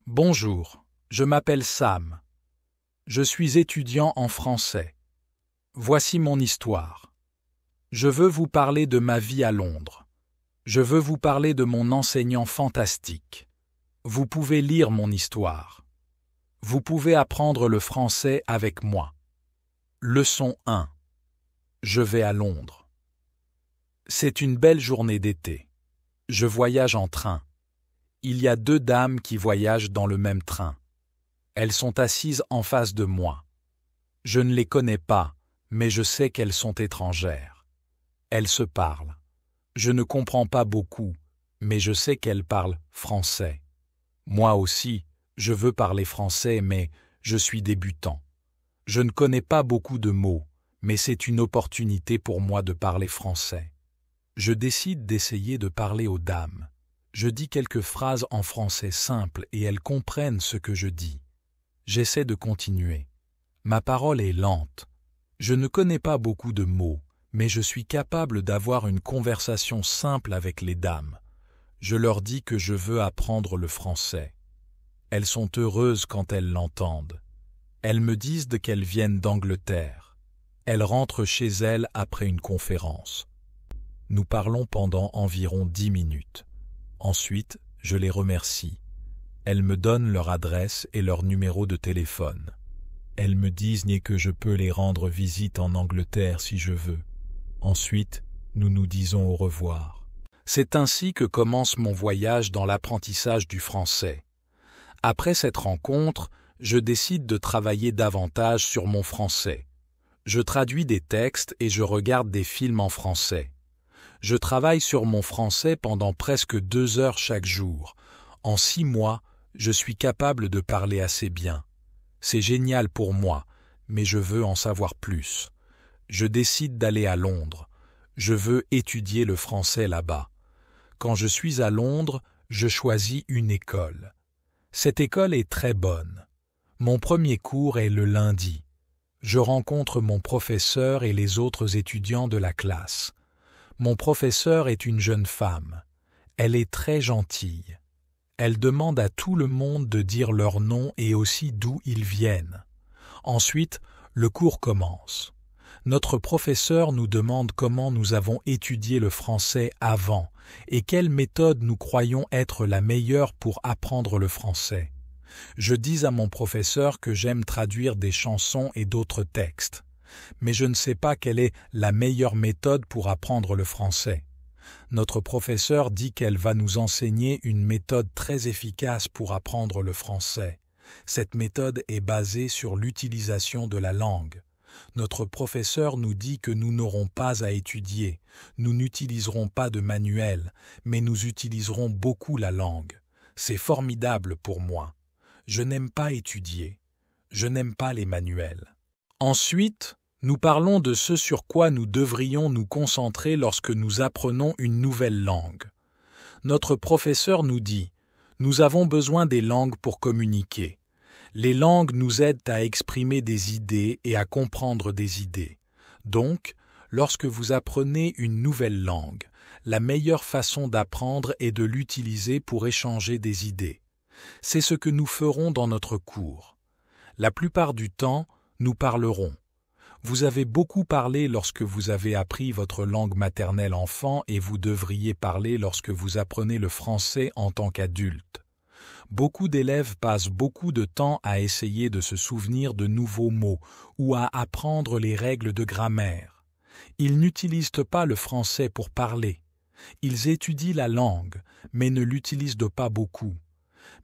Bonjour, je m'appelle Sam. Je suis étudiant en français. Voici mon histoire. Je veux vous parler de ma vie à Londres. Je veux vous parler de mon enseignant fantastique. Vous pouvez lire mon histoire. Vous pouvez apprendre le français avec moi. Leçon 1. Je vais à Londres. C'est une belle journée d'été. Je voyage en train. Il y a 2 dames qui voyagent dans le même train. Elles sont assises en face de moi. Je ne les connais pas, mais je sais qu'elles sont étrangères. Elles se parlent. Je ne comprends pas beaucoup, mais je sais qu'elles parlent français. Moi aussi, je veux parler français, mais je suis débutant. Je ne connais pas beaucoup de mots, mais c'est une opportunité pour moi de parler français. Je décide d'essayer de parler aux dames. Je dis quelques phrases en français simple et elles comprennent ce que je dis. J'essaie de continuer. Ma parole est lente. Je ne connais pas beaucoup de mots, mais je suis capable d'avoir une conversation simple avec les dames. Je leur dis que je veux apprendre le français. Elles sont heureuses quand elles l'entendent. Elles me disent qu'elles viennent d'Angleterre. Elles rentrent chez elles après une conférence. Nous parlons pendant environ 10 minutes. Ensuite, je les remercie. Elles me donnent leur adresse et leur numéro de téléphone. Elles me disent que je peux les rendre visite en Angleterre si je veux. Ensuite, nous nous disons au revoir. C'est ainsi que commence mon voyage dans l'apprentissage du français. Après cette rencontre, je décide de travailler davantage sur mon français. Je traduis des textes et je regarde des films en français. Je travaille sur mon français pendant presque 2 heures chaque jour. En 6 mois, je suis capable de parler assez bien. C'est génial pour moi, mais je veux en savoir plus. Je décide d'aller à Londres. Je veux étudier le français là-bas. Quand je suis à Londres, je choisis une école. Cette école est très bonne. Mon premier cours est le lundi. Je rencontre mon professeur et les autres étudiants de la classe. Mon professeur est une jeune femme. Elle est très gentille. Elle demande à tout le monde de dire leur nom et aussi d'où ils viennent. Ensuite, le cours commence. Notre professeur nous demande comment nous avons étudié le français avant et quelle méthode nous croyons être la meilleure pour apprendre le français. Je dis à mon professeur que j'aime traduire des chansons et d'autres textes. Mais je ne sais pas quelle est la meilleure méthode pour apprendre le français. Notre professeur dit qu'elle va nous enseigner une méthode très efficace pour apprendre le français. Cette méthode est basée sur l'utilisation de la langue. Notre professeur nous dit que nous n'aurons pas à étudier, nous n'utiliserons pas de manuel, mais nous utiliserons beaucoup la langue. C'est formidable pour moi. Je n'aime pas étudier. Je n'aime pas les manuels. Ensuite, nous parlons de ce sur quoi nous devrions nous concentrer lorsque nous apprenons une nouvelle langue. Notre professeur nous dit « Nous avons besoin des langues pour communiquer. Les langues nous aident à exprimer des idées et à comprendre des idées. Donc, lorsque vous apprenez une nouvelle langue, la meilleure façon d'apprendre est de l'utiliser pour échanger des idées. C'est ce que nous ferons dans notre cours. La plupart du temps, nous parlerons. Vous avez beaucoup parlé lorsque vous avez appris votre langue maternelle enfant et vous devriez parler lorsque vous apprenez le français en tant qu'adulte. Beaucoup d'élèves passent beaucoup de temps à essayer de se souvenir de nouveaux mots ou à apprendre les règles de grammaire. Ils n'utilisent pas le français pour parler. Ils étudient la langue, mais ne l'utilisent pas beaucoup.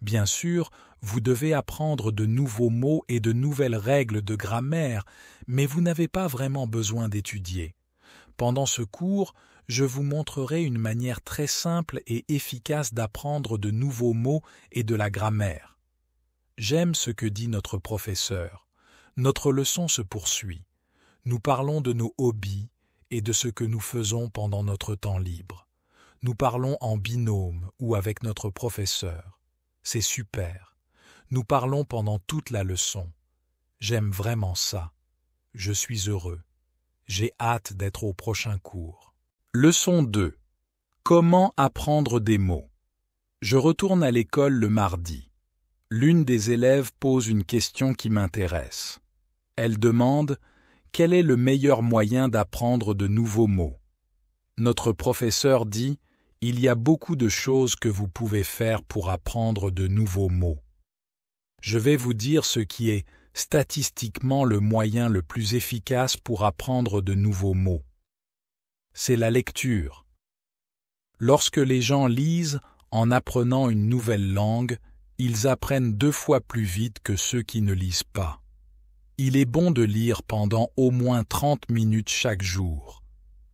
Bien sûr, vous devez apprendre de nouveaux mots et de nouvelles règles de grammaire, mais vous n'avez pas vraiment besoin d'étudier. Pendant ce cours, je vous montrerai une manière très simple et efficace d'apprendre de nouveaux mots et de la grammaire. J'aime ce que dit notre professeur. Notre leçon se poursuit. Nous parlons de nos hobbies et de ce que nous faisons pendant notre temps libre. Nous parlons en binôme ou avec notre professeur. C'est super. Nous parlons pendant toute la leçon. J'aime vraiment ça. Je suis heureux. J'ai hâte d'être au prochain cours. Leçon 2. Comment apprendre des mots? Je retourne à l'école le mardi. L'une des élèves pose une question qui m'intéresse. Elle demande « Quel est le meilleur moyen d'apprendre de nouveaux mots ?» Notre professeur dit « Il y a beaucoup de choses que vous pouvez faire pour apprendre de nouveaux mots. » Je vais vous dire ce qui est statistiquement le moyen le plus efficace pour apprendre de nouveaux mots. C'est la lecture. Lorsque les gens lisent en apprenant une nouvelle langue, ils apprennent 2 fois plus vite que ceux qui ne lisent pas. Il est bon de lire pendant au moins 30 minutes chaque jour.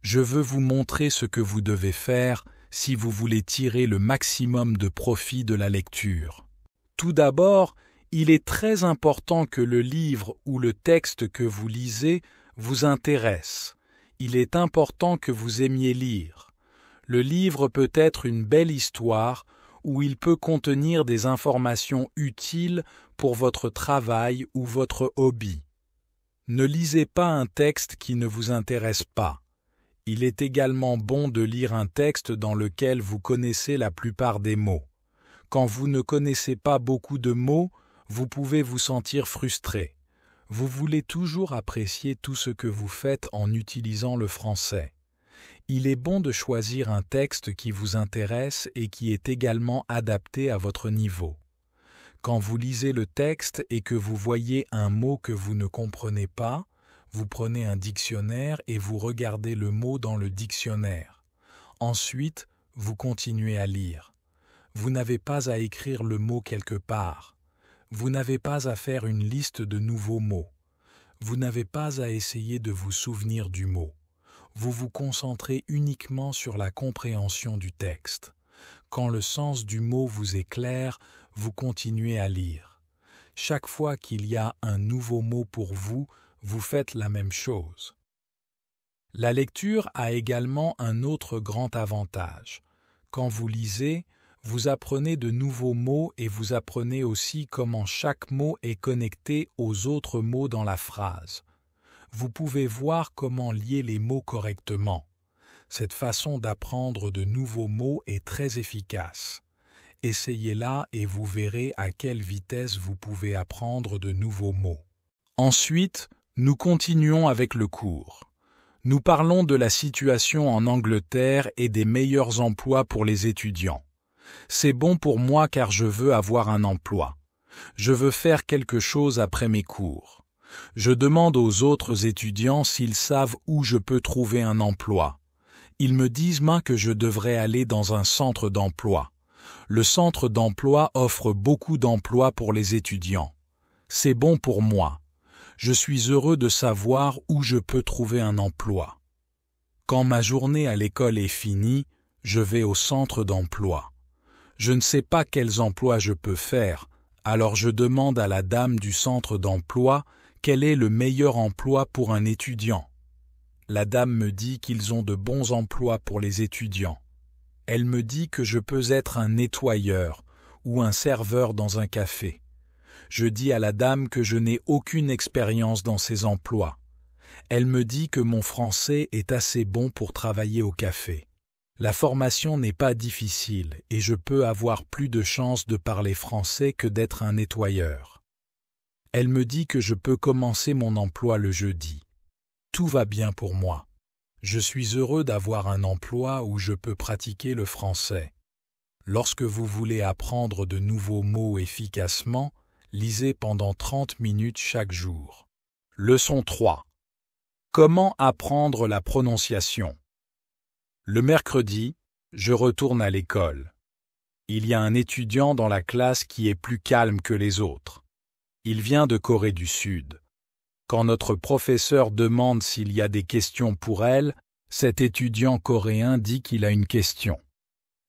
Je veux vous montrer ce que vous devez faire si vous voulez tirer le maximum de profit de la lecture. Tout d'abord, il est très important que le livre ou le texte que vous lisez vous intéresse. Il est important que vous aimiez lire. Le livre peut être une belle histoire où il peut contenir des informations utiles pour votre travail ou votre hobby. Ne lisez pas un texte qui ne vous intéresse pas. Il est également bon de lire un texte dans lequel vous connaissez la plupart des mots. Quand vous ne connaissez pas beaucoup de mots, vous pouvez vous sentir frustré. Vous voulez toujours apprécier tout ce que vous faites en utilisant le français. Il est bon de choisir un texte qui vous intéresse et qui est également adapté à votre niveau. Quand vous lisez le texte et que vous voyez un mot que vous ne comprenez pas, vous prenez un dictionnaire et vous regardez le mot dans le dictionnaire. Ensuite, vous continuez à lire. Vous n'avez pas à écrire le mot quelque part. Vous n'avez pas à faire une liste de nouveaux mots. Vous n'avez pas à essayer de vous souvenir du mot. Vous vous concentrez uniquement sur la compréhension du texte. Quand le sens du mot vous est clair, vous continuez à lire. Chaque fois qu'il y a un nouveau mot pour vous, vous faites la même chose. La lecture a également un autre grand avantage. Quand vous lisez, vous apprenez de nouveaux mots et vous apprenez aussi comment chaque mot est connecté aux autres mots dans la phrase. Vous pouvez voir comment lier les mots correctement. Cette façon d'apprendre de nouveaux mots est très efficace. Essayez-la et vous verrez à quelle vitesse vous pouvez apprendre de nouveaux mots. Ensuite, nous continuons avec le cours. Nous parlons de la situation en Angleterre et des meilleurs emplois pour les étudiants. C'est bon pour moi car je veux avoir un emploi. Je veux faire quelque chose après mes cours. Je demande aux autres étudiants s'ils savent où je peux trouver un emploi. Ils me disent que je devrais aller dans un centre d'emploi. Le centre d'emploi offre beaucoup d'emplois pour les étudiants. C'est bon pour moi. Je suis heureux de savoir où je peux trouver un emploi. Quand ma journée à l'école est finie, je vais au centre d'emploi. Je ne sais pas quels emplois je peux faire, alors je demande à la dame du centre d'emploi quel est le meilleur emploi pour un étudiant. La dame me dit qu'ils ont de bons emplois pour les étudiants. Elle me dit que je peux être un nettoyeur ou un serveur dans un café. Je dis à la dame que je n'ai aucune expérience dans ces emplois. Elle me dit que mon français est assez bon pour travailler au café. La formation n'est pas difficile et je peux avoir plus de chances de parler français que d'être un nettoyeur. Elle me dit que je peux commencer mon emploi le jeudi. Tout va bien pour moi. Je suis heureux d'avoir un emploi où je peux pratiquer le français. Lorsque vous voulez apprendre de nouveaux mots efficacement, lisez pendant 30 minutes chaque jour. Leçon 3. Comment apprendre la prononciation? Le mercredi, je retourne à l'école. Il y a un étudiant dans la classe qui est plus calme que les autres. Il vient de Corée du Sud. Quand notre professeur demande s'il y a des questions pour elle, cet étudiant coréen dit qu'il a une question.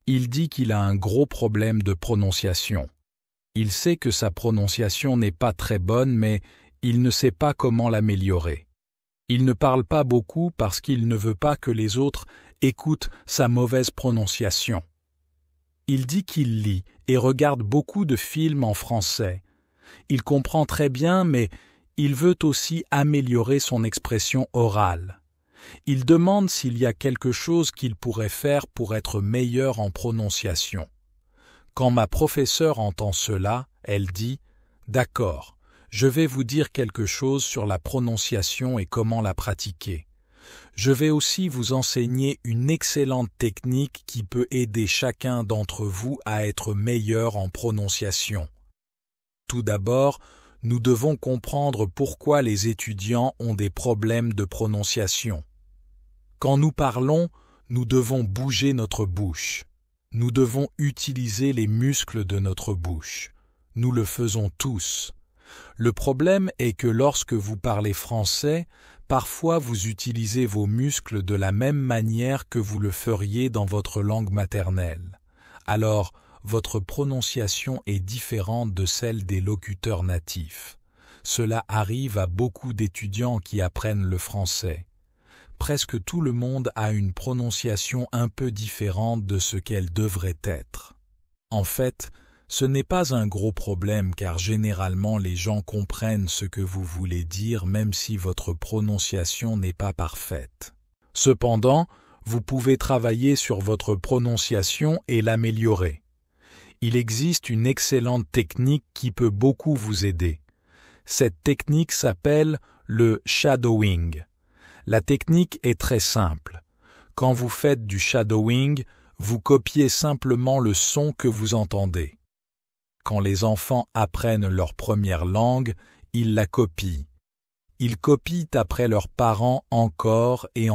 Il dit qu'il a un gros problème de prononciation. Il sait que sa prononciation n'est pas très bonne, mais il ne sait pas comment l'améliorer. Il ne parle pas beaucoup parce qu'il ne veut pas que les autres écoutent sa mauvaise prononciation. Il dit qu'il lit et regarde beaucoup de films en français. Il comprend très bien, mais il veut aussi améliorer son expression orale. Il demande s'il y a quelque chose qu'il pourrait faire pour être meilleur en prononciation. Quand ma professeure entend cela, elle dit « D'accord, je vais vous dire quelque chose sur la prononciation et comment la pratiquer. Je vais aussi vous enseigner une excellente technique qui peut aider chacun d'entre vous à être meilleur en prononciation. Tout d'abord, nous devons comprendre pourquoi les étudiants ont des problèmes de prononciation. Quand nous parlons, nous devons bouger notre bouche. Nous devons utiliser les muscles de notre bouche. Nous le faisons tous. Le problème est que lorsque vous parlez français, parfois vous utilisez vos muscles de la même manière que vous le feriez dans votre langue maternelle. Alors, votre prononciation est différente de celle des locuteurs natifs. Cela arrive à beaucoup d'étudiants qui apprennent le français. Presque tout le monde a une prononciation un peu différente de ce qu'elle devrait être. En fait, ce n'est pas un gros problème car généralement les gens comprennent ce que vous voulez dire même si votre prononciation n'est pas parfaite. Cependant, vous pouvez travailler sur votre prononciation et l'améliorer. Il existe une excellente technique qui peut beaucoup vous aider. Cette technique s'appelle le shadowing. La technique est très simple. Quand vous faites du shadowing, vous copiez simplement le son que vous entendez. Quand les enfants apprennent leur première langue, ils la copient. Ils copient après leurs parents encore, et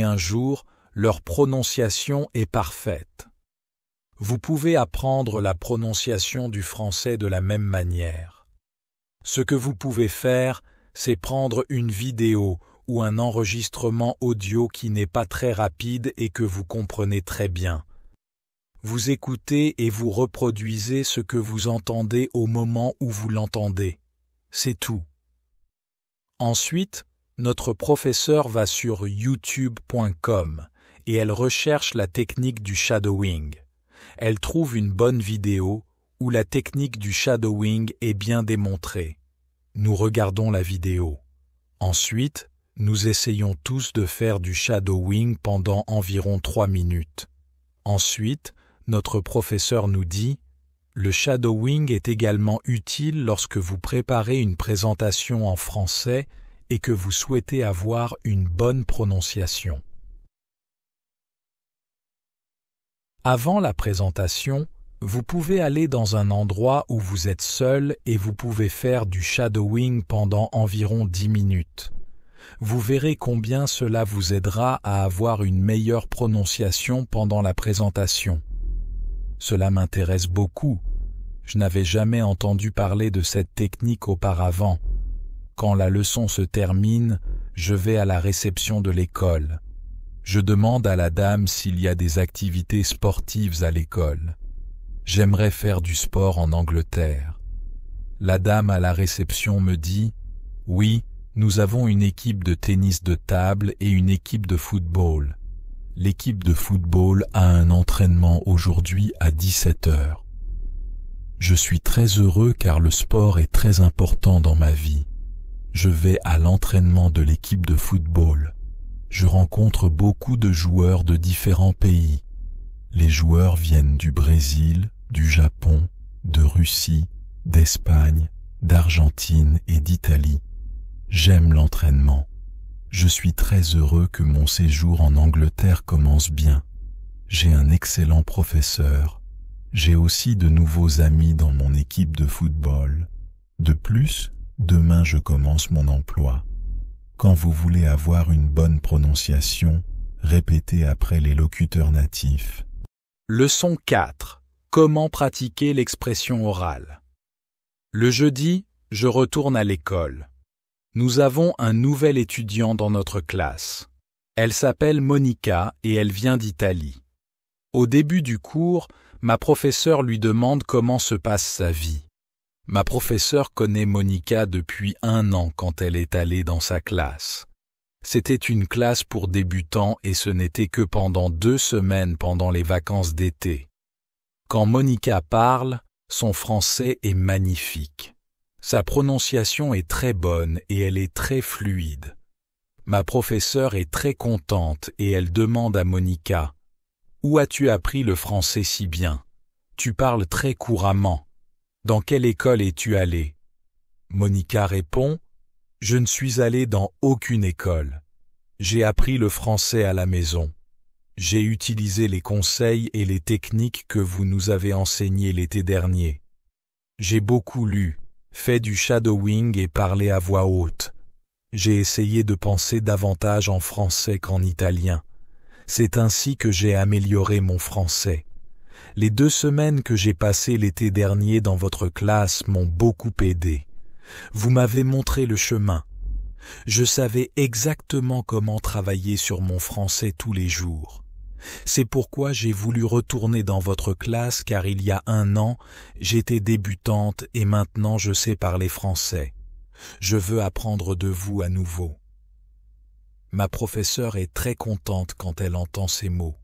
un jour, leur prononciation est parfaite. Vous pouvez apprendre la prononciation du français de la même manière. Ce que vous pouvez faire, c'est prendre une vidéo ou un enregistrement audio qui n'est pas très rapide et que vous comprenez très bien. Vous écoutez et vous reproduisez ce que vous entendez au moment où vous l'entendez. C'est tout. Ensuite, notre professeure va sur youtube.com et elle recherche la technique du shadowing. Elle trouve une bonne vidéo où la technique du shadowing est bien démontrée. Nous regardons la vidéo. Ensuite, nous essayons tous de faire du shadowing pendant environ 3 minutes. Ensuite, notre professeur nous dit « Le shadowing est également utile lorsque vous préparez une présentation en français et que vous souhaitez avoir une bonne prononciation. » Avant la présentation, vous pouvez aller dans un endroit où vous êtes seul et vous pouvez faire du shadowing pendant environ 10 minutes. Vous verrez combien cela vous aidera à avoir une meilleure prononciation pendant la présentation. Cela m'intéresse beaucoup. Je n'avais jamais entendu parler de cette technique auparavant. Quand la leçon se termine, je vais à la réception de l'école. Je demande à la dame s'il y a des activités sportives à l'école. J'aimerais faire du sport en Angleterre. La dame à la réception me dit « Oui, nous avons une équipe de tennis de table et une équipe de football. L'équipe de football a un entraînement aujourd'hui à 17 heures. Je suis très heureux car le sport est très important dans ma vie. Je vais à l'entraînement de l'équipe de football. Je rencontre beaucoup de joueurs de différents pays. Les joueurs viennent du Brésil, du Japon, de Russie, d'Espagne, d'Argentine et d'Italie. J'aime l'entraînement. Je suis très heureux que mon séjour en Angleterre commence bien. J'ai un excellent professeur. J'ai aussi de nouveaux amis dans mon équipe de football. De plus, demain je commence mon emploi. Quand vous voulez avoir une bonne prononciation, répétez après les locuteurs natifs. Leçon 4. Comment pratiquer l'expression orale. Le jeudi, je retourne à l'école. Nous avons un nouvel étudiant dans notre classe. Elle s'appelle Monica et elle vient d'Italie. Au début du cours, ma professeure lui demande comment se passe sa vie. Ma professeure connaît Monica depuis 1 an quand elle est allée dans sa classe. C'était une classe pour débutants et ce n'était que pendant 2 semaines pendant les vacances d'été. Quand Monica parle, son français est magnifique. Sa prononciation est très bonne et elle est très fluide. Ma professeure est très contente et elle demande à Monica « Où as-tu appris le français si bien ? Tu parles très couramment. Dans quelle école es-tu allé? Monica répond, je ne suis allé dans aucune école. J'ai appris le français à la maison. J'ai utilisé les conseils et les techniques que vous nous avez enseignés l'été dernier. J'ai beaucoup lu, fait du shadowing et parlé à voix haute. J'ai essayé de penser davantage en français qu'en italien. C'est ainsi que j'ai amélioré mon français. Les 2 semaines que j'ai passées l'été dernier dans votre classe m'ont beaucoup aidé. Vous m'avez montré le chemin. Je savais exactement comment travailler sur mon français tous les jours. C'est pourquoi j'ai voulu retourner dans votre classe car il y a 1 an, j'étais débutante et maintenant je sais parler français. Je veux apprendre de vous à nouveau. Ma professeure est très contente quand elle entend ces mots.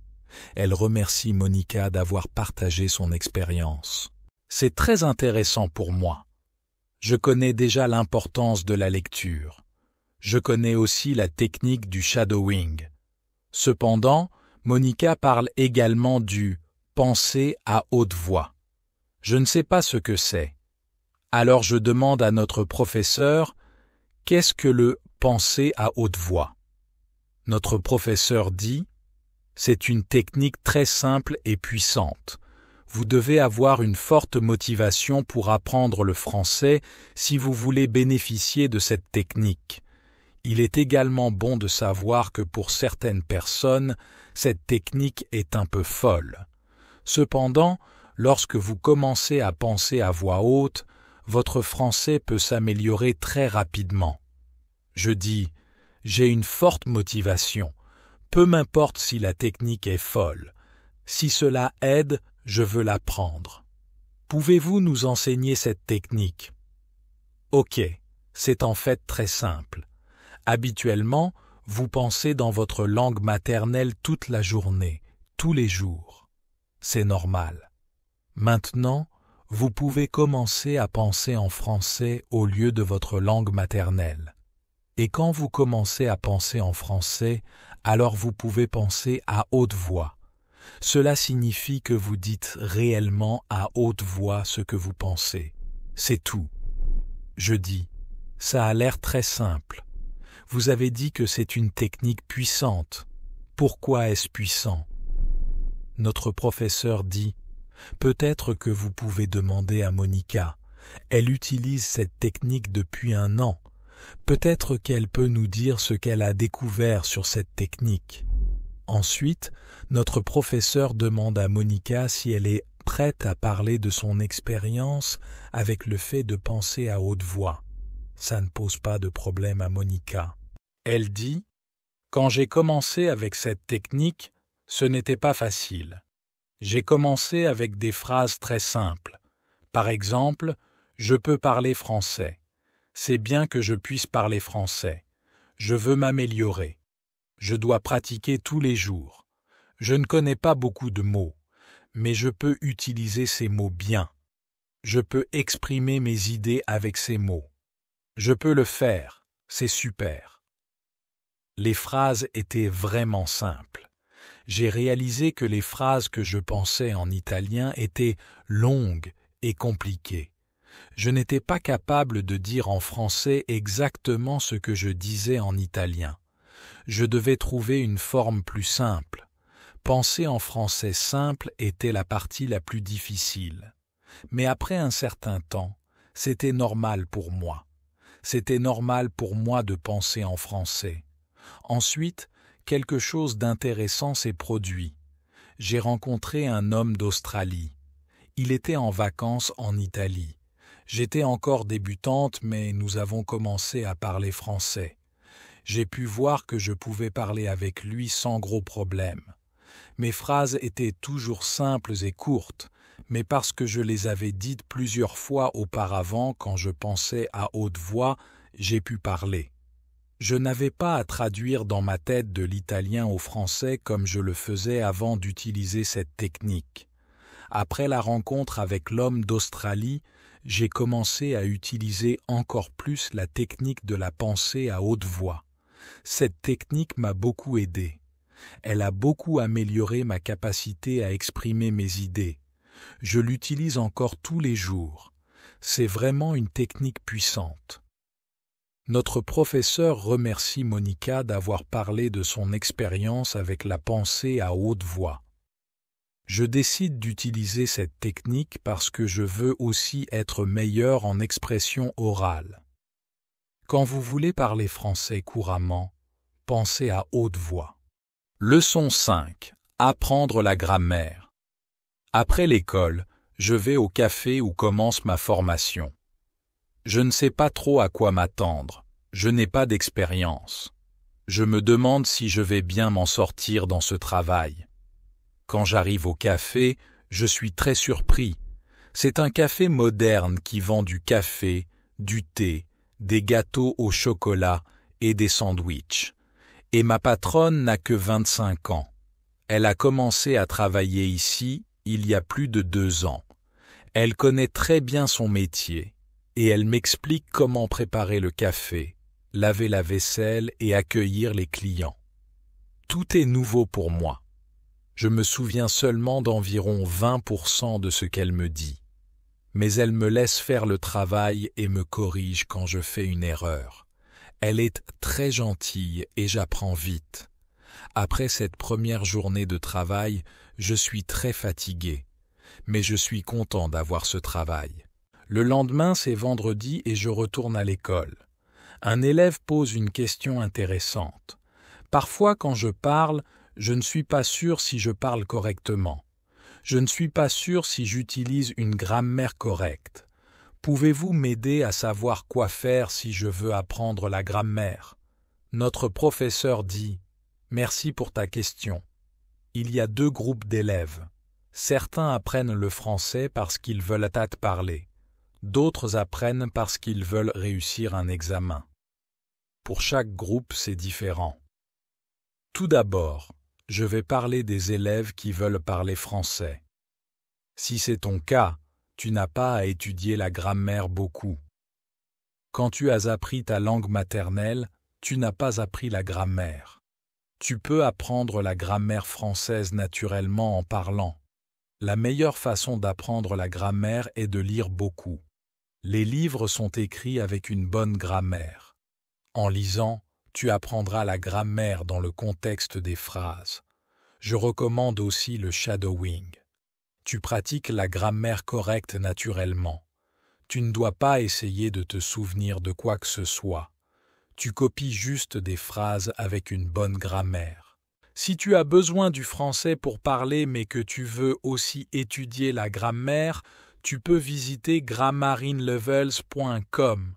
Elle remercie Monica d'avoir partagé son expérience. C'est très intéressant pour moi. Je connais déjà l'importance de la lecture. Je connais aussi la technique du shadowing. Cependant, Monica parle également du « penser à haute voix ». Je ne sais pas ce que c'est. Alors je demande à notre professeur « Qu'est-ce que le « penser à haute voix » ?» Notre professeur dit « C'est une technique très simple et puissante. Vous devez avoir une forte motivation pour apprendre le français si vous voulez bénéficier de cette technique. Il est également bon de savoir que pour certaines personnes, cette technique est un peu folle. Cependant, lorsque vous commencez à penser à voix haute, votre français peut s'améliorer très rapidement. Je dis, j'ai une forte motivation. Peu m'importe si la technique est folle. Si cela aide, je veux l'apprendre. Pouvez-vous nous enseigner cette technique? Ok, c'est en fait très simple. Habituellement, vous pensez dans votre langue maternelle toute la journée, tous les jours. C'est normal. Maintenant, vous pouvez commencer à penser en français au lieu de votre langue maternelle. Et quand vous commencez à penser en français, alors vous pouvez penser à haute voix. Cela signifie que vous dites réellement à haute voix ce que vous pensez. C'est tout. Je dis, ça a l'air très simple. Vous avez dit que c'est une technique puissante. Pourquoi est-ce puissant? Notre professeur dit, peut-être que vous pouvez demander à Monica. Elle utilise cette technique depuis 1 an. Peut-être qu'elle peut nous dire ce qu'elle a découvert sur cette technique. Ensuite, notre professeur demande à Monica si elle est prête à parler de son expérience avec le fait de penser à haute voix. Ça ne pose pas de problème à Monica. Elle dit « Quand j'ai commencé avec cette technique, ce n'était pas facile. J'ai commencé avec des phrases très simples. Par exemple, je peux parler français. C'est bien que je puisse parler français. Je veux m'améliorer. Je dois pratiquer tous les jours. Je ne connais pas beaucoup de mots, mais je peux utiliser ces mots bien. Je peux exprimer mes idées avec ces mots. Je peux le faire, c'est super. » Les phrases étaient vraiment simples. J'ai réalisé que les phrases que je pensais en italien étaient longues et compliquées. Je n'étais pas capable de dire en français exactement ce que je disais en italien. Je devais trouver une forme plus simple. Penser en français simple était la partie la plus difficile. Mais après un certain temps, c'était normal pour moi. C'était normal pour moi de penser en français. Ensuite, quelque chose d'intéressant s'est produit. J'ai rencontré un homme d'Australie. Il était en vacances en Italie. J'étais encore débutante, mais nous avons commencé à parler français. J'ai pu voir que je pouvais parler avec lui sans gros problème. Mes phrases étaient toujours simples et courtes, mais parce que je les avais dites plusieurs fois auparavant quand je pensais à haute voix, j'ai pu parler. Je n'avais pas à traduire dans ma tête de l'italien au français comme je le faisais avant d'utiliser cette technique. Après la rencontre avec l'homme d'Australie, j'ai commencé à utiliser encore plus la technique de la pensée à haute voix. Cette technique m'a beaucoup aidé. Elle a beaucoup amélioré ma capacité à exprimer mes idées. Je l'utilise encore tous les jours. C'est vraiment une technique puissante. Notre professeur remercie Monica d'avoir parlé de son expérience avec la pensée à haute voix. Je décide d'utiliser cette technique parce que je veux aussi être meilleur en expression orale. Quand vous voulez parler français couramment, pensez à haute voix. Leçon 5. Apprendre la grammaire. Après l'école, je vais au café où commence ma formation. Je ne sais pas trop à quoi m'attendre, je n'ai pas d'expérience. Je me demande si je vais bien m'en sortir dans ce travail. Quand j'arrive au café, je suis très surpris. C'est un café moderne qui vend du café, du thé, des gâteaux au chocolat et des sandwichs. Et ma patronne n'a que 25 ans. Elle a commencé à travailler ici il y a plus de 2 ans. Elle connaît très bien son métier et elle m'explique comment préparer le café, laver la vaisselle et accueillir les clients. Tout est nouveau pour moi. Je me souviens seulement d'environ 20% de ce qu'elle me dit. Mais elle me laisse faire le travail et me corrige quand je fais une erreur. Elle est très gentille et j'apprends vite. Après cette première journée de travail, je suis très fatigué. Mais je suis content d'avoir ce travail. Le lendemain, c'est vendredi et je retourne à l'école. Un élève pose une question intéressante. Parfois, quand je parle, je ne suis pas sûr si je parle correctement. Je ne suis pas sûr si j'utilise une grammaire correcte. Pouvez-vous m'aider à savoir quoi faire si je veux apprendre la grammaire? Notre professeur dit « Merci pour ta question ». Il y a 2 groupes d'élèves. Certains apprennent le français parce qu'ils veulent parler. D'autres apprennent parce qu'ils veulent réussir un examen. Pour chaque groupe, c'est différent. Tout d'abord, je vais parler des élèves qui veulent parler français. Si c'est ton cas, tu n'as pas à étudier la grammaire beaucoup. Quand tu as appris ta langue maternelle, tu n'as pas appris la grammaire. Tu peux apprendre la grammaire française naturellement en parlant. La meilleure façon d'apprendre la grammaire est de lire beaucoup. Les livres sont écrits avec une bonne grammaire. En lisant, tu apprendras la grammaire dans le contexte des phrases. Je recommande aussi le shadowing. Tu pratiques la grammaire correcte naturellement. Tu ne dois pas essayer de te souvenir de quoi que ce soit. Tu copies juste des phrases avec une bonne grammaire. Si tu as besoin du français pour parler mais que tu veux aussi étudier la grammaire, tu peux visiter grammarinlevels.com.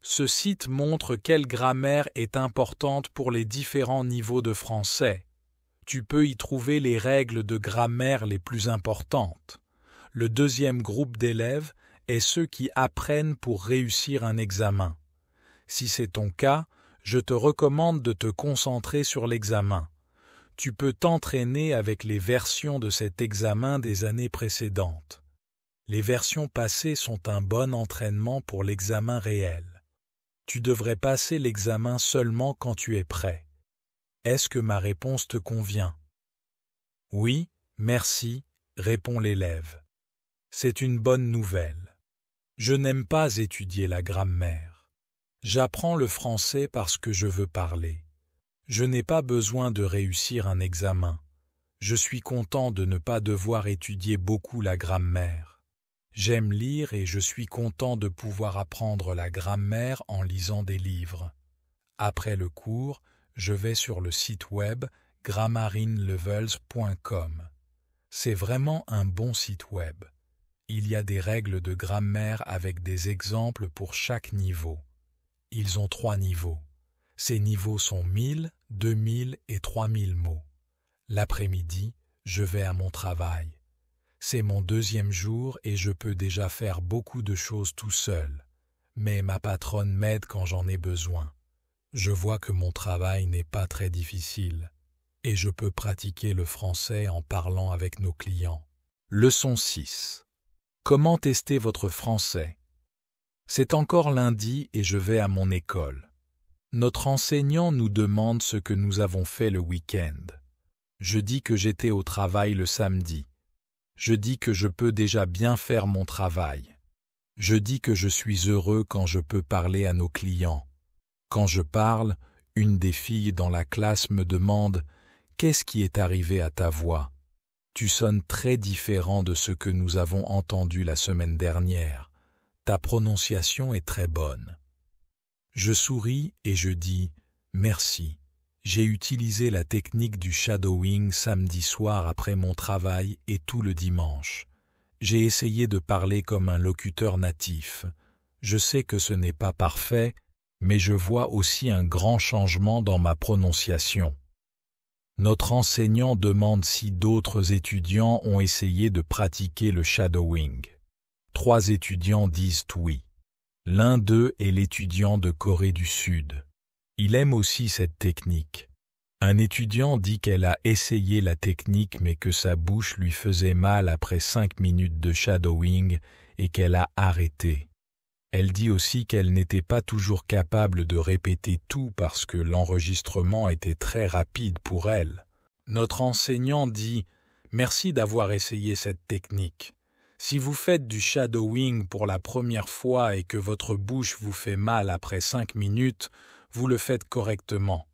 Ce site montre quelle grammaire est importante pour les différents niveaux de français. Tu peux y trouver les règles de grammaire les plus importantes. Le deuxième groupe d'élèves est ceux qui apprennent pour réussir un examen. Si c'est ton cas, je te recommande de te concentrer sur l'examen. Tu peux t'entraîner avec les versions de cet examen des années précédentes. Les versions passées sont un bon entraînement pour l'examen réel. Tu devrais passer l'examen seulement quand tu es prêt. Est-ce que ma réponse te convient? Oui, merci, répond l'élève. C'est une bonne nouvelle. Je n'aime pas étudier la grammaire. J'apprends le français parce que je veux parler. Je n'ai pas besoin de réussir un examen. Je suis content de ne pas devoir étudier beaucoup la grammaire. J'aime lire et je suis content de pouvoir apprendre la grammaire en lisant des livres. Après le cours, je vais sur le site web grammarinlevels.com. C'est vraiment un bon site web. Il y a des règles de grammaire avec des exemples pour chaque niveau. Ils ont 3 niveaux. Ces niveaux sont 1000, 2000 et 3000 mots. L'après-midi, je vais à mon travail. C'est mon 2e jour et je peux déjà faire beaucoup de choses tout seul. Mais ma patronne m'aide quand j'en ai besoin. Je vois que mon travail n'est pas très difficile et je peux pratiquer le français en parlant avec nos clients. Leçon 6. Comment tester votre français? C'est encore lundi et je vais à mon école. Notre enseignant nous demande ce que nous avons fait le week-end. Je dis que j'étais au travail le samedi. Je dis que je peux déjà bien faire mon travail. Je dis que je suis heureux quand je peux parler à nos clients. Quand je parle, une des filles dans la classe me demande « Qu'est-ce qui est arrivé à ta voix ? Tu sonnes très différent de ce que nous avons entendu la semaine dernière. Ta prononciation est très bonne. » Je souris et je dis « Merci. J'ai utilisé la technique du shadowing samedi soir après mon travail et tout le dimanche. J'ai essayé de parler comme un locuteur natif. Je sais que ce n'est pas parfait, mais je vois aussi un grand changement dans ma prononciation. » Notre enseignant demande si d'autres étudiants ont essayé de pratiquer le shadowing. 3 étudiants disent oui. L'un d'eux est l'étudiant de Corée du Sud. Il aime aussi cette technique. Un étudiant dit qu'elle a essayé la technique mais que sa bouche lui faisait mal après 5 minutes de shadowing et qu'elle a arrêté. Elle dit aussi qu'elle n'était pas toujours capable de répéter tout parce que l'enregistrement était très rapide pour elle. Notre enseignant dit « Merci d'avoir essayé cette technique. Si vous faites du shadowing pour la première fois et que votre bouche vous fait mal après 5 minutes, vous le faites correctement.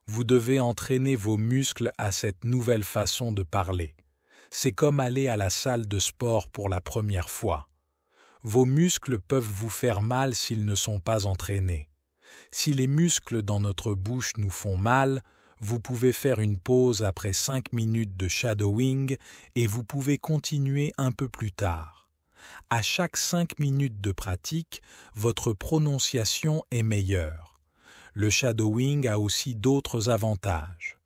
Vous devez entraîner vos muscles à cette nouvelle façon de parler. C'est comme aller à la salle de sport pour la première fois. Vos muscles peuvent vous faire mal s'ils ne sont pas entraînés. Si les muscles dans notre bouche nous font mal, vous pouvez faire une pause après 5 minutes de shadowing et vous pouvez continuer un peu plus tard. À chaque 5 minutes de pratique, votre prononciation est meilleure. Le shadowing a aussi d'autres avantages.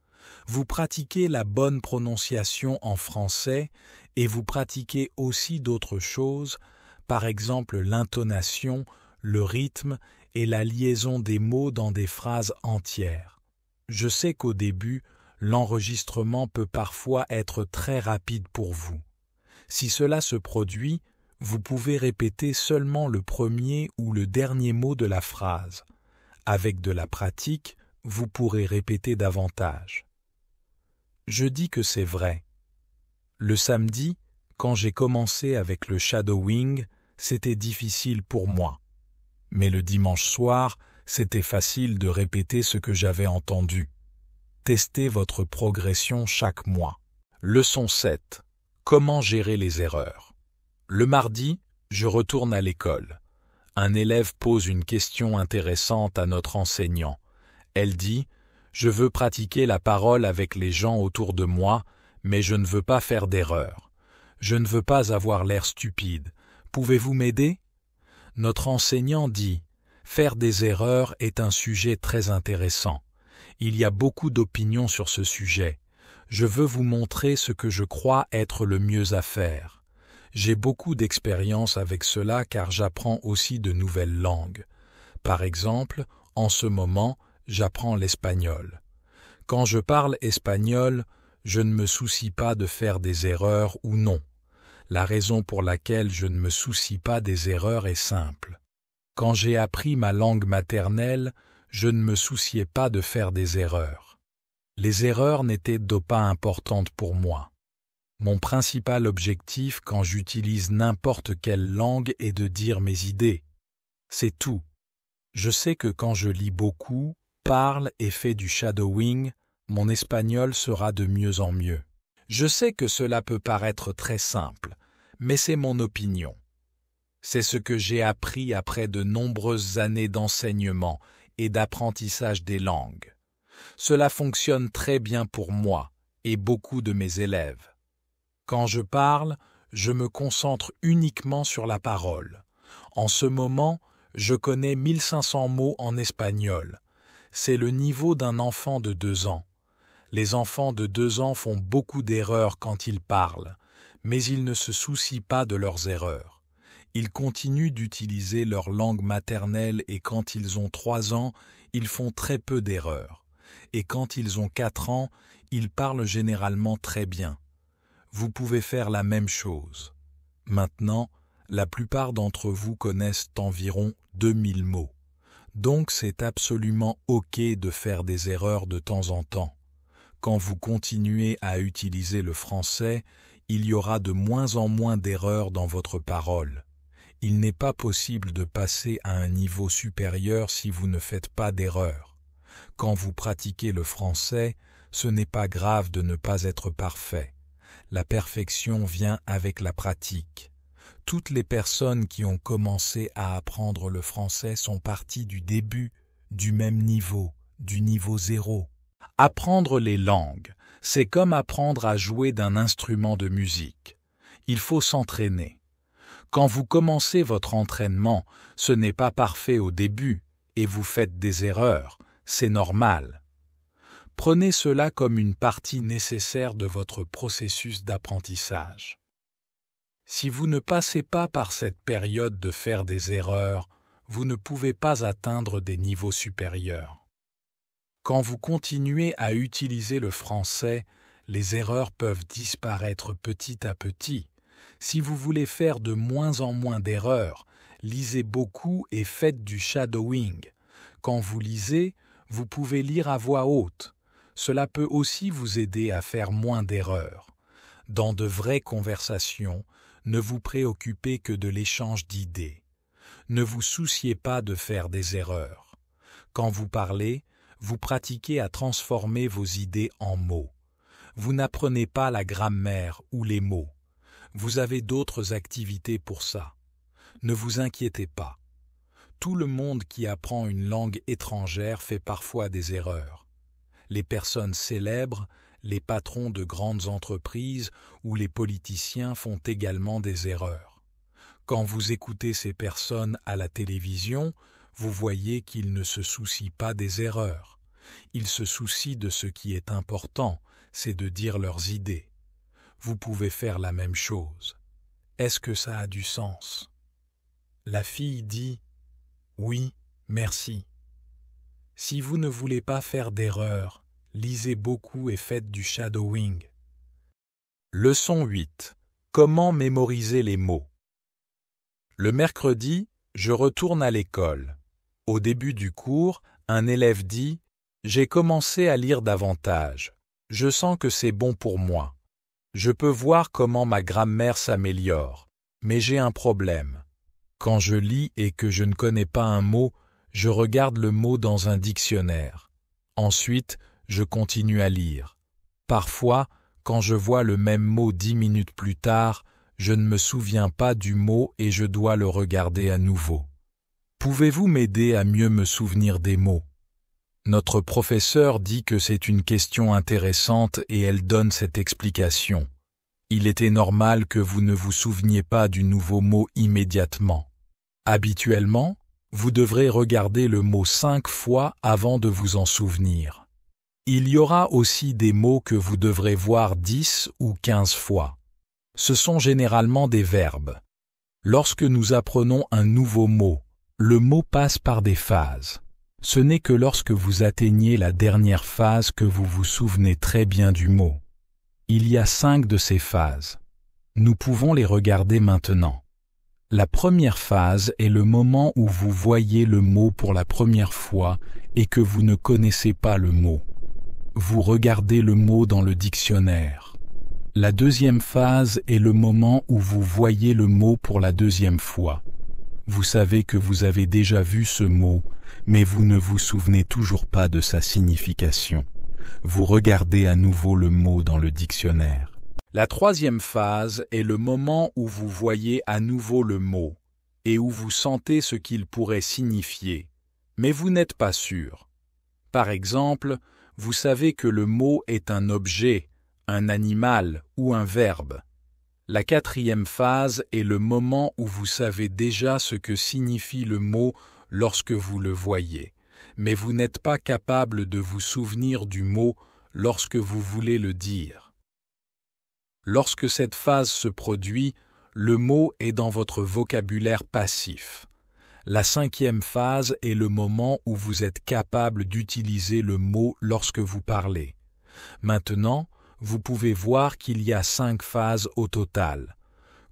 Vous pratiquez la bonne prononciation en français et vous pratiquez aussi d'autres choses, par exemple l'intonation, le rythme et la liaison des mots dans des phrases entières. Je sais qu'au début, l'enregistrement peut parfois être très rapide pour vous. Si cela se produit, vous pouvez répéter seulement le premier ou le dernier mot de la phrase. Avec de la pratique, vous pourrez répéter davantage. Je dis que c'est vrai. Le samedi, quand j'ai commencé avec le shadowing, c'était difficile pour moi. Mais le dimanche soir, c'était facile de répéter ce que j'avais entendu. Testez votre progression chaque mois. Leçon 7. Comment gérer les erreurs? Le mardi, je retourne à l'école. Un élève pose une question intéressante à notre enseignant. Elle dit « Je veux pratiquer la parole avec les gens autour de moi, mais je ne veux pas faire d'erreurs. Je ne veux pas avoir l'air stupide. Pouvez-vous m'aider ?» Notre enseignant dit « Faire des erreurs est un sujet très intéressant. Il y a beaucoup d'opinions sur ce sujet. Je veux vous montrer ce que je crois être le mieux à faire. J'ai beaucoup d'expérience avec cela car j'apprends aussi de nouvelles langues. Par exemple, en ce moment, j'apprends l'espagnol. Quand je parle espagnol, je ne me soucie pas de faire des erreurs ou non. La raison pour laquelle je ne me soucie pas des erreurs est simple. Quand j'ai appris ma langue maternelle, je ne me souciais pas de faire des erreurs. Les erreurs n'étaient pas importantes pour moi. Mon principal objectif quand j'utilise n'importe quelle langue est de dire mes idées. C'est tout. Je sais que quand je lis beaucoup, parle et fais du shadowing, mon espagnol sera de mieux en mieux. Je sais que cela peut paraître très simple, mais c'est mon opinion. C'est ce que j'ai appris après de nombreuses années d'enseignement et d'apprentissage des langues. Cela fonctionne très bien pour moi et beaucoup de mes élèves. Quand je parle, je me concentre uniquement sur la parole. En ce moment, je connais 1500 mots en espagnol. C'est le niveau d'un enfant de 2 ans. Les enfants de 2 ans font beaucoup d'erreurs quand ils parlent, mais ils ne se soucient pas de leurs erreurs. Ils continuent d'utiliser leur langue maternelle et quand ils ont 3 ans, ils font très peu d'erreurs. Et quand ils ont 4 ans, ils parlent généralement très bien. Vous pouvez faire la même chose. Maintenant, la plupart d'entre vous connaissent environ 2000 mots. Donc c'est absolument OK de faire des erreurs de temps en temps. Quand vous continuez à utiliser le français, il y aura de moins en moins d'erreurs dans votre parole. Il n'est pas possible de passer à un niveau supérieur si vous ne faites pas d'erreurs. Quand vous pratiquez le français, ce n'est pas grave de ne pas être parfait. La perfection vient avec la pratique. Toutes les personnes qui ont commencé à apprendre le français sont parties du début, du même niveau, du niveau 0. Apprendre les langues, c'est comme apprendre à jouer d'un instrument de musique. Il faut s'entraîner. Quand vous commencez votre entraînement, ce n'est pas parfait au début et vous faites des erreurs, c'est normal. Prenez cela comme une partie nécessaire de votre processus d'apprentissage. Si vous ne passez pas par cette période de faire des erreurs, vous ne pouvez pas atteindre des niveaux supérieurs. Quand vous continuez à utiliser le français, les erreurs peuvent disparaître petit à petit. Si vous voulez faire de moins en moins d'erreurs, lisez beaucoup et faites du shadowing. Quand vous lisez, vous pouvez lire à voix haute. Cela peut aussi vous aider à faire moins d'erreurs. Dans de vraies conversations, ne vous préoccupez que de l'échange d'idées. Ne vous souciez pas de faire des erreurs. Quand vous parlez, vous pratiquez à transformer vos idées en mots. Vous n'apprenez pas la grammaire ou les mots. Vous avez d'autres activités pour ça. Ne vous inquiétez pas. Tout le monde qui apprend une langue étrangère fait parfois des erreurs. Les personnes célèbres, les patrons de grandes entreprises ou les politiciens font également des erreurs. Quand vous écoutez ces personnes à la télévision, vous voyez qu'ils ne se soucient pas des erreurs. Ils se soucient de ce qui est important, c'est de dire leurs idées. Vous pouvez faire la même chose. Est-ce que ça a du sens? La fille dit « Oui, merci ». Si vous ne voulez pas faire d'erreurs, lisez beaucoup et faites du shadowing. Leçon 8. Comment mémoriser les mots? Le mercredi, je retourne à l'école. Au début du cours, un élève dit « J'ai commencé à lire davantage. Je sens que c'est bon pour moi. Je peux voir comment ma grammaire s'améliore, mais j'ai un problème. Quand je lis et que je ne connais pas un mot, je regarde le mot dans un dictionnaire. Ensuite, je continue à lire. Parfois, quand je vois le même mot 10 minutes plus tard, je ne me souviens pas du mot et je dois le regarder à nouveau. Pouvez-vous m'aider à mieux me souvenir des mots? Notre professeur dit que c'est une question intéressante et elle donne cette explication. Il était normal que vous ne vous souveniez pas du nouveau mot immédiatement. Habituellement, vous devrez regarder le mot 5 fois avant de vous en souvenir. Il y aura aussi des mots que vous devrez voir 10 ou 15 fois. Ce sont généralement des verbes. Lorsque nous apprenons un nouveau mot, le mot passe par des phases. Ce n'est que lorsque vous atteignez la dernière phase que vous vous souvenez très bien du mot. Il y a 5 de ces phases. Nous pouvons les regarder maintenant. La première phase est le moment où vous voyez le mot pour la première fois et que vous ne connaissez pas le mot. Vous regardez le mot dans le dictionnaire. La deuxième phase est le moment où vous voyez le mot pour la deuxième fois. Vous savez que vous avez déjà vu ce mot, mais vous ne vous souvenez toujours pas de sa signification. Vous regardez à nouveau le mot dans le dictionnaire. La troisième phase est le moment où vous voyez à nouveau le mot et où vous sentez ce qu'il pourrait signifier, mais vous n'êtes pas sûr. Par exemple, vous savez que le mot est un objet, un animal ou un verbe. La quatrième phase est le moment où vous savez déjà ce que signifie le mot lorsque vous le voyez, mais vous n'êtes pas capable de vous souvenir du mot lorsque vous voulez le dire. Lorsque cette phase se produit, le mot est dans votre vocabulaire passif. La cinquième phase est le moment où vous êtes capable d'utiliser le mot lorsque vous parlez. Maintenant, vous pouvez voir qu'il y a 5 phases au total.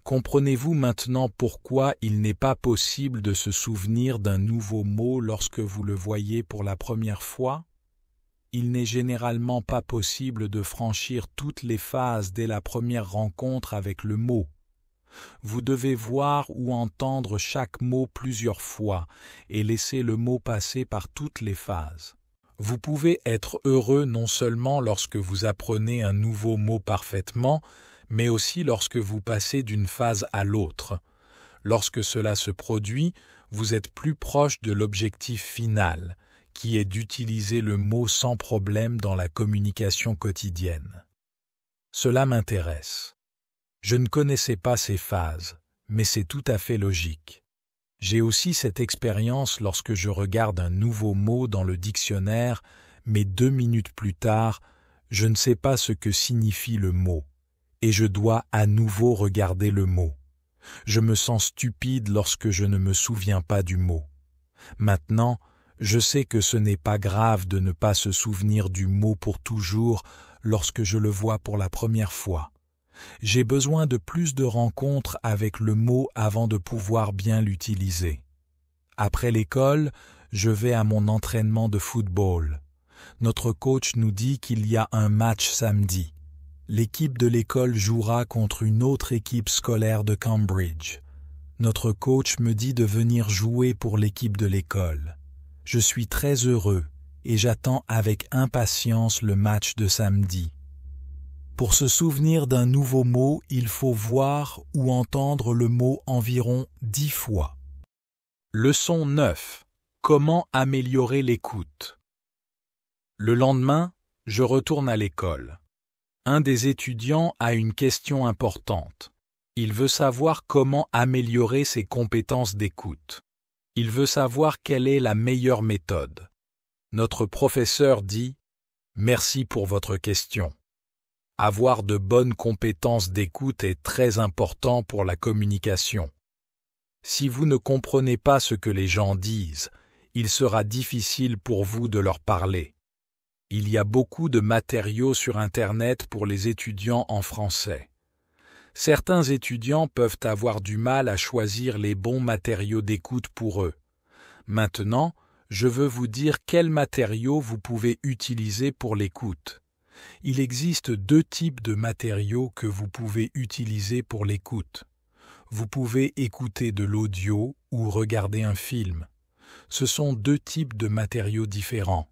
Comprenez-vous maintenant pourquoi il n'est pas possible de se souvenir d'un nouveau mot lorsque vous le voyez pour la première fois? il n'est généralement pas possible de franchir toutes les phases dès la première rencontre avec le mot. Vous devez voir ou entendre chaque mot plusieurs fois et laisser le mot passer par toutes les phases. Vous pouvez être heureux non seulement lorsque vous apprenez un nouveau mot parfaitement, mais aussi lorsque vous passez d'une phase à l'autre. Lorsque cela se produit, vous êtes plus proche de l'objectif final, qui est d'utiliser le mot sans problème dans la communication quotidienne. Cela m'intéresse. Je ne connaissais pas ces phases, mais c'est tout à fait logique. J'ai aussi cette expérience lorsque je regarde un nouveau mot dans le dictionnaire, mais 2 minutes plus tard, je ne sais pas ce que signifie le mot, et je dois à nouveau regarder le mot. Je me sens stupide lorsque je ne me souviens pas du mot. Maintenant, je sais que ce n'est pas grave de ne pas se souvenir du mot pour toujours lorsque je le vois pour la première fois. J'ai besoin de plus de rencontres avec le mot avant de pouvoir bien l'utiliser. Après l'école, je vais à mon entraînement de football. Notre coach nous dit qu'il y a un match samedi. L'équipe de l'école jouera contre une autre équipe scolaire de Cambridge. Notre coach me dit de venir jouer pour l'équipe de l'école. Je suis très heureux et j'attends avec impatience le match de samedi. Pour se souvenir d'un nouveau mot, il faut voir ou entendre le mot environ 10 fois. Leçon 9. Comment améliorer l'écoute? Le lendemain, je retourne à l'école. Un des étudiants a une question importante. Il veut savoir comment améliorer ses compétences d'écoute. Il veut savoir quelle est la meilleure méthode. Notre professeur dit « Merci pour votre question ». Avoir de bonnes compétences d'écoute est très important pour la communication. Si vous ne comprenez pas ce que les gens disent, il sera difficile pour vous de leur parler. Il y a beaucoup de matériaux sur Internet pour les étudiants en français. Certains étudiants peuvent avoir du mal à choisir les bons matériaux d'écoute pour eux. Maintenant, je veux vous dire quels matériaux vous pouvez utiliser pour l'écoute. Il existe 2 types de matériaux que vous pouvez utiliser pour l'écoute. Vous pouvez écouter de l'audio ou regarder un film. Ce sont 2 types de matériaux différents.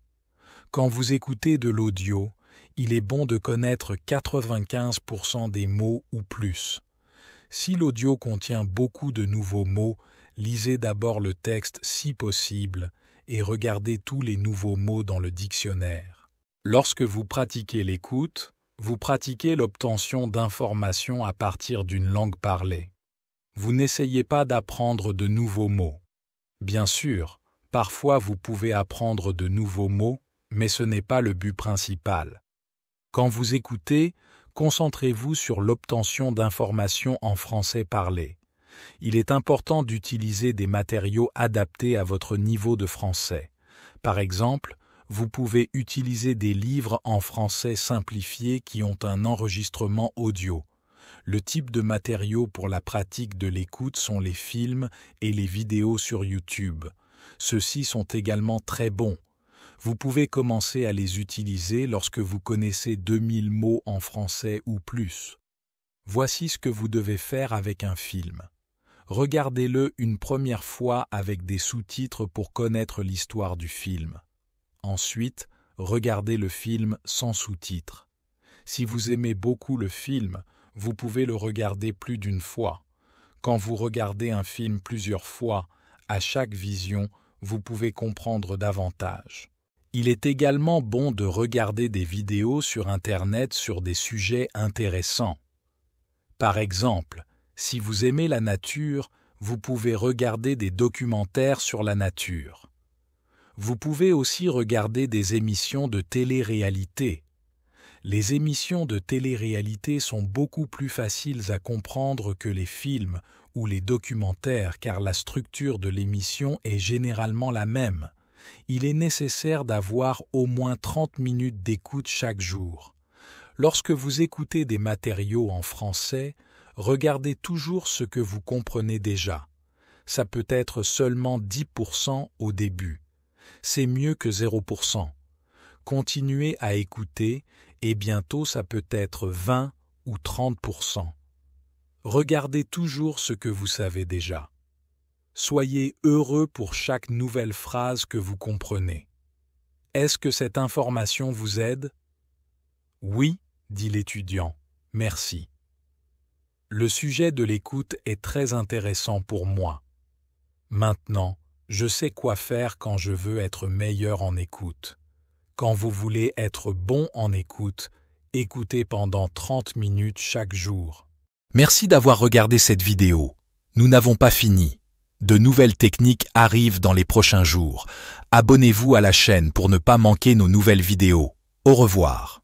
Quand vous écoutez de l'audio, il est bon de connaître 95% des mots ou plus. Si l'audio contient beaucoup de nouveaux mots, lisez d'abord le texte si possible et regardez tous les nouveaux mots dans le dictionnaire. Lorsque vous pratiquez l'écoute, vous pratiquez l'obtention d'informations à partir d'une langue parlée. Vous n'essayez pas d'apprendre de nouveaux mots. Bien sûr, parfois vous pouvez apprendre de nouveaux mots, mais ce n'est pas le but principal. Quand vous écoutez, concentrez-vous sur l'obtention d'informations en français parlé. Il est important d'utiliser des matériaux adaptés à votre niveau de français. Par exemple, vous pouvez utiliser des livres en français simplifié qui ont un enregistrement audio. Le type de matériaux pour la pratique de l'écoute sont les films et les vidéos sur YouTube. Ceux-ci sont également très bons. Vous pouvez commencer à les utiliser lorsque vous connaissez 2000 mots en français ou plus. Voici ce que vous devez faire avec un film. Regardez-le une première fois avec des sous-titres pour connaître l'histoire du film. Ensuite, regardez le film sans sous-titres. Si vous aimez beaucoup le film, vous pouvez le regarder plus d'une fois. Quand vous regardez un film plusieurs fois, à chaque vision, vous pouvez comprendre davantage. Il est également bon de regarder des vidéos sur Internet sur des sujets intéressants. Par exemple, si vous aimez la nature, vous pouvez regarder des documentaires sur la nature. Vous pouvez aussi regarder des émissions de télé-réalité. Les émissions de télé-réalité sont beaucoup plus faciles à comprendre que les films ou les documentaires car la structure de l'émission est généralement la même. Il est nécessaire d'avoir au moins 30 minutes d'écoute chaque jour. Lorsque vous écoutez des matériaux en français, regardez toujours ce que vous comprenez déjà. Ça peut être seulement 10% au début. C'est mieux que 0%. continuez à écouter et bientôt ça peut être 20 ou 30%. Regardez toujours ce que vous savez déjà. Soyez heureux pour chaque nouvelle phrase que vous comprenez. Est-ce que cette information vous aide? Oui, dit l'étudiant. Merci. Le sujet de l'écoute est très intéressant pour moi. Maintenant, je sais quoi faire quand je veux être meilleur en écoute. Quand vous voulez être bon en écoute, écoutez pendant 30 minutes chaque jour. Merci d'avoir regardé cette vidéo. Nous n'avons pas fini. De nouvelles techniques arrivent dans les prochains jours. Abonnez-vous à la chaîne pour ne pas manquer nos nouvelles vidéos. Au revoir.